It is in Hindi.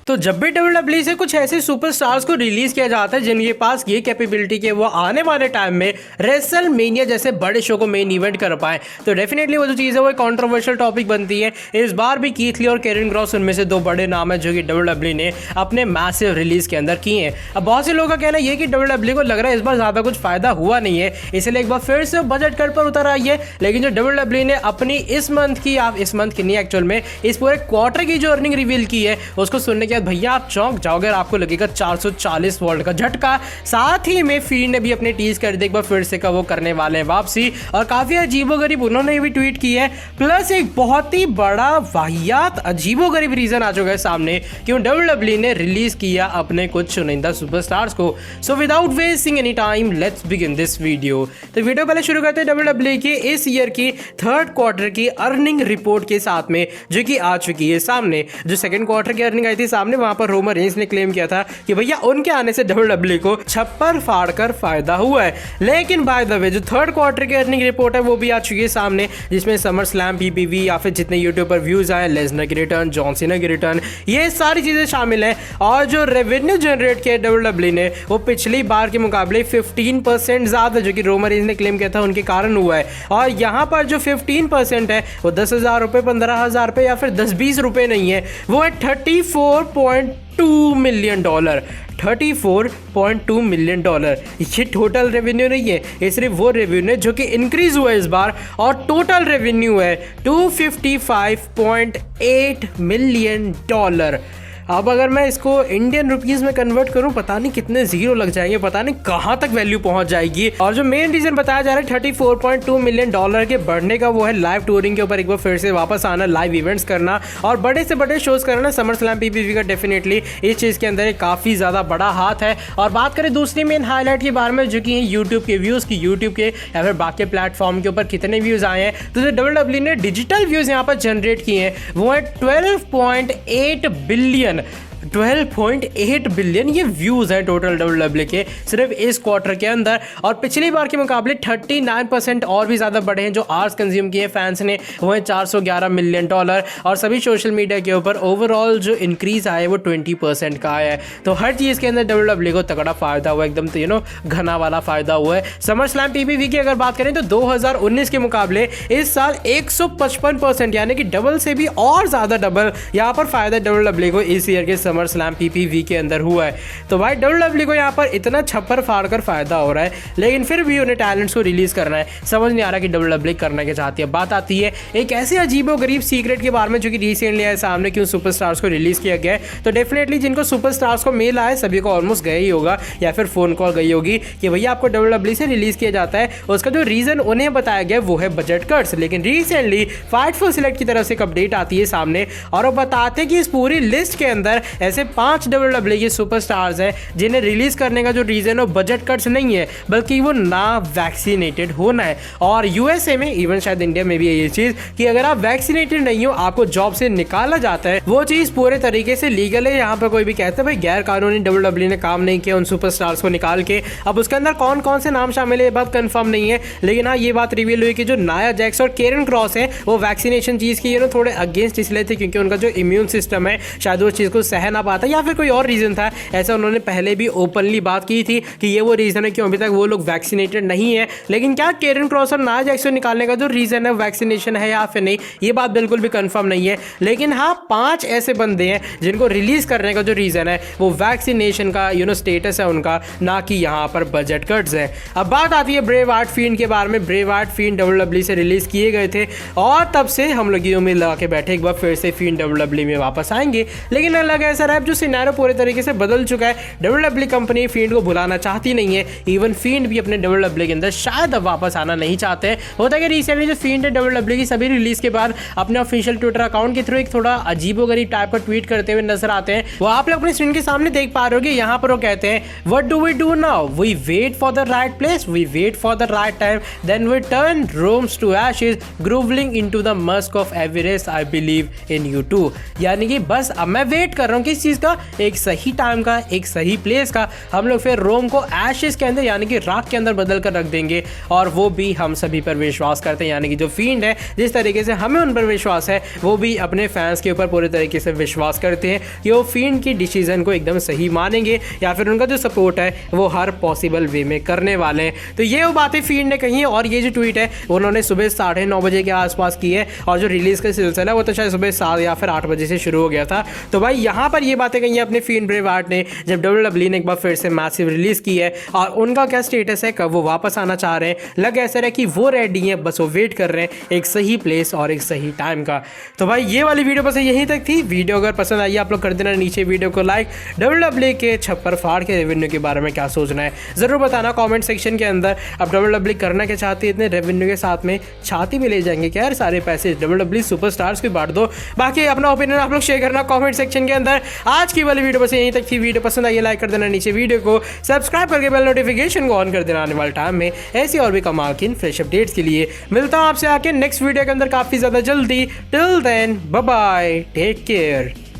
तो जब भी WWE से कुछ ऐसे सुपरस्टार्स को रिलीज किया जाता है जिनके पास ये कैपेबिलिटी के वो आने वाले टाइम में रेसलमेनिया जैसे बड़े शो को मेन इवेंट कर पाए, तो डेफिनेटली वो जो चीज़ है वो एक कंट्रोवर्शियल टॉपिक बनती है। इस बार भी कीथ ली और केरन क्रॉस उनमें से दो बड़े नाम है जो कि WWE ने अपने मैसिव रिलीज के अंदर किए हैं। अब बहुत से लोगों का कहना ये कि WWE को लग रहा है इस बार ज़्यादा कुछ फायदा हुआ नहीं है, इसलिए एक बार फिर से बजट कट पर उतर आई है। लेकिन जो WWE ने अपनी इस मंथ की, आप इस मंथ की नहीं एक्चुअल में इस पूरे क्वार्टर की जो अर्निंग रिवील की है उसको सुनने के बाद भैया आप चौंक जाओगे, आपको लगेगा 440 वॉल्ट का झटका। साथ ही में फीड ने भी अपने टीज कर दी एक बार फिर से का वो करने वाले हैं वापसी, और काफी अजीबोगरीब उन्होंने भी ट्वीट की है। प्लस एक बहुत ही बड़ा वाहियात अजीबोगरीब रीजन आ चुका है सामने क्यों WWE ने रिलीज किया अपने कुछ चुनिंदा सुपरस्टार्स को। So without wasting any time let's begin this video. तो वीडियो पहले शुरू करते हैं WWE की इस ईयर की थर्ड क्वार्टर की अर्निंग रिपोर्ट के साथ में जो कि आ चुकी है सामने। जो सेकंड क्वार्टर की अर्निंग आई थी सामने, वहां पर रोमन रेंज ने क्लेम किया था कि भैया उनके आने से WWE को छप्पर फाड़ कर फायदा हुआ है। लेकिन बाय द वे जो थर्ड क्वार्टर की अर्निंग रिपोर्ट है वो भी आ चुकी है सामने, जिसमें समर स्लैम पीपीवी या फिर जितने यूट्यूब पर व्यूज आए, लेसनर की रिटर्न, जॉन सीना की रिटर्न, ये सारी चीजें शामिल हैं। और जो रेवेन्यू जनरेट किया WWE ने वो पिछली बार के मुकाबले 15% ज्यादा, जो कि रोमन रेंज ने क्लेम किया था उनके कारण हुआ है। और यहाँ पर जो 15% है वो 10,000 रुपए, 15,000 रुपए या फिर 10-20 रुपए नहीं है, वो है $34.2 मिलियन। $34.2 मिलियन। ये टोटल रेवेन्यू नहीं है, ये सिर्फ वो रेवेन्यू है जो कि इंक्रीज हुआ है इस बार, और टोटल रेवेन्यू है $255.8 मिलियन। अब अगर मैं इसको इंडियन रुपीस में कन्वर्ट करूं, पता नहीं कितने जीरो लग जाएंगे, पता नहीं कहां तक वैल्यू पहुंच जाएगी। और जो मेन रीजन बताया जा रहा है $34.2 मिलियन के बढ़ने का, वो है लाइव टूरिंग के ऊपर एक बार फिर से वापस आना, लाइव इवेंट्स करना और बड़े से बड़े शोज करना। समर स्लैम पीपीवी का डेफिनेटली इस चीज के अंदर एक काफी ज्यादा बड़ा हाथ है। और बात करें दूसरी मेन हाईलाइट के बारे में जो कि यूट्यूब के व्यूज की, यूट्यूब के या फिर बाकी प्लेटफॉर्म के ऊपर कितने व्यूज आए हैं, तो जो WWE ने डिजिटल व्यूज यहाँ पर जनरेट किए हैं वो है 12.8 बिलियन ये व्यूज है टोटल WWE के सिर्फ इस क्वार्टर के अंदर। और पिछली बार के मुकाबले 39% और भी ज्यादा बढ़े हैं। जो आवर्स कंज्यूम किए फैंस ने वो है $411 मिलियन। और सभी सोशल मीडिया के ऊपर ओवरऑल जो इंक्रीज आया है वो 20% का आया है। तो हर चीज के अंदर WWE को तगड़ा फायदा हुआ, एकदम तो घना वाला फायदा हुआ है। समर स्लैम पीपीवी की अगर बात करें तो 2019 के मुकाबले इस साल 155%, यानी कि डबल से भी और ज्यादा डबल यहाँ पर फायदा WWE को इस ईयर के समर स्लैम पीपीवी के अंदर हुआ है। तो भाई WWE को यहाँ पर इतना छप्पर फाड़ कर फायदा हो रहा है, लेकिन फिर भी उन्हें टैलेंट्स को रिलीज करना है। समझ नहीं आ रहा कि WWE करना क्या चाहती है। बात आती है एक ऐसे अजीबोगरीब सीक्रेट के बारे में जो कि रिसेंटली आया सामने, क्यों सुपरस्टार्स को रिलीज किया गया है। तो डेफिनेटली जिनको सुपरस्टार्स को मेल आया सभी को ऑलमोस्ट गया ही होगा या फिर फोन कॉल गई होगी कि भैया आपको WWE से रिलीज किया जाता है। उसका जो रीजन उन्हें बताया गया वो है बजट कट्स। लेकिन रिसेंटली फाइटफुल सिलेक्ट की तरफ से एक अपडेट आती है सामने और वो बताते हैं कि इस पूरी लिस्ट के अंदर ऐसे 5 WWE के सुपरस्टार्स हैं जिन्हें रिलीज करने का जो रीजन है बजट कट्स नहीं है, बल्कि वो ना वैक्सीनेटेड होना है। और यूएसए में, इवन शायद इंडिया में भी है ये चीज कि अगर आप वैक्सीनेटेड नहीं हो आपको जॉब से निकाला जाता है। वो चीज पूरे तरीके से लीगल है। यहाँ पर कोई भी कहता है भाई गैर कानूनी WWE ने काम नहीं किया उन सुपरस्टार्स को निकाल के। अब उसके अंदर कौन कौन से नाम शामिल है ये बात कंफर्म नहीं है, लेकिन हाँ ये बात रिवील हुई कि जो नाया जैक्स और केरन क्रॉस है वो वैक्सीनेशन चीज की थोड़े अगेंस्ट इसलिए थे क्योंकि उनका जो इम्यून सिस्टम है शायद वो चीज को सह ना पाता या फिर कोई और रीजन था। ऐसा उन्होंने पहले भी ओपनली बात की थी कि ये वो रीजन है क्यों अभी तक वो लोग वैक्सीनेटेड नहीं है। लेकिन क्या केरन क्रॉस और नाया जैक्स को निकालने का जो रीजन है वैक्सीनेशन है या फिर नहीं, ये बात बिल्कुल भी कंफर्म नहीं है। लेकिन हाँ 5 ऐसे बंदे हैं जिनको रिलीज करने का जो रीजन है वो वैक्सीनेशन का स्टेटस है उनका, ना कि यहाँ पर बजट कट्स है। अब बात आती है ब्रेव हार्ट फील्ड के बारे में। ब्रेव हार्ट फील्ड WWE से रिलीज किए गए थे और तब से हम लोग ये उम्मीद लगा के बैठे एक बार फिर से फील्ड WWE में वापस आएंगे, लेकिन अलग ऐसा रहा जो सिनेरियो पूरे तरीके से बदल चुका है। WWE कंपनी फील्ड को भुलाना चाहती नहीं है, इवन फील्ड भी अपने WWE के अंदर शायद अब वापस आना नहीं चाहते हैं। होता है कि रिसेंटली जो फील्ड है WWE की सभी रिलीज के बाद अपने ऑफिशियल ट्विटर अकाउंट के थ्रू एक थोड़ा अजीबोगरीब टाइप का ट्वीट करते हुए नजर आते हैं। वो आप लोग अपने स्क्रीन के सामने देख पा रहे होगे। यहाँ पर वो कहते हैं what do we do now, we wait for the right place, we wait for the right time, then we turn Rome's to ashes, grovelling into the musk of Everest, I believe in you too. यानी कि बस अब मैं वेट कर रहा हूँ कि किस चीज़ का, एक सही टाइम का, एक सही प्लेस का। हम लोग फिर रोम को एशेस के अंदर यानी कि राख के अंदर बदल कर रख देंगे, और वो भी हम सभी पर विश्वास करते हैं, यानी कि जो फील्ड है जिस तरीके से हमें उन पर विश्वास है, वो भी अपने फैंस के ऊपर पूरे तरीके से विश्वास करते हैं कि वो फील्ड की डिसीजन को एकदम सही मानेंगे या फिर उनका जो सपोर्ट है वो हर पॉसिबल वे में करने वाले हैं। तो ये वो बातें फील्ड ने कही, और ये जो ट्वीट है उन्होंने सुबह 9:30 बजे के आसपास की है, और जो रिलीज का सिलसिला है वो तो शायद सुबह 7 या फिर 8 बजे से शुरू हो गया था। तो भाई यहाँ पर ये बातें कही है अपने फील्ड ब्रेव हार्ट ने, जब WWE ने एक बार फिर से मैसिव रिलीज की है, और उनका क्या स्टेटस है, कब वो वापस आना चाह रहे हैं, लग ऐसा है कि वो रेडी है, बस वो वेट कर रहे हैं एक सही प्लेस और एक सही टाइम का। तो भाई ये वाली वीडियो बस यहीं तक थी। वीडियो अगर पसंद आई आप लोग कर देना नीचे वीडियो को लाइक। WWE के छप्पर फाड़ के रेवेन्यू के बारे में क्या सोचना है जरूर बताना कमेंट सेक्शन के अंदर। अब WWE करना क्या चाहती है, इतने रेवेन्यू के साथ में छाती भी ले जाएंगे क्या यार, सारे पैसे WWE सुपरस्टार्स को बांट दो। बाकी अपना ओपिनियन आप लोग शेयर करना कमेंट सेक्शन के अंदर। आज की वाली वीडियो बस यहीं तक थी। वीडियो पसंद आई लाइक कर देना नीचे वीडियो को, सब्सक्राइब करके बेल नोटिफिकेशन को ऑन कर देना आने वाले टाइम में ऐसी और भी कमाल की फ्रेश अपडेट्स के लिए। मिलता हूं आपसे आके नेक्स्ट वीडियो के अंदर काफी ज्यादा जल्दी। Till then bye bye, take care.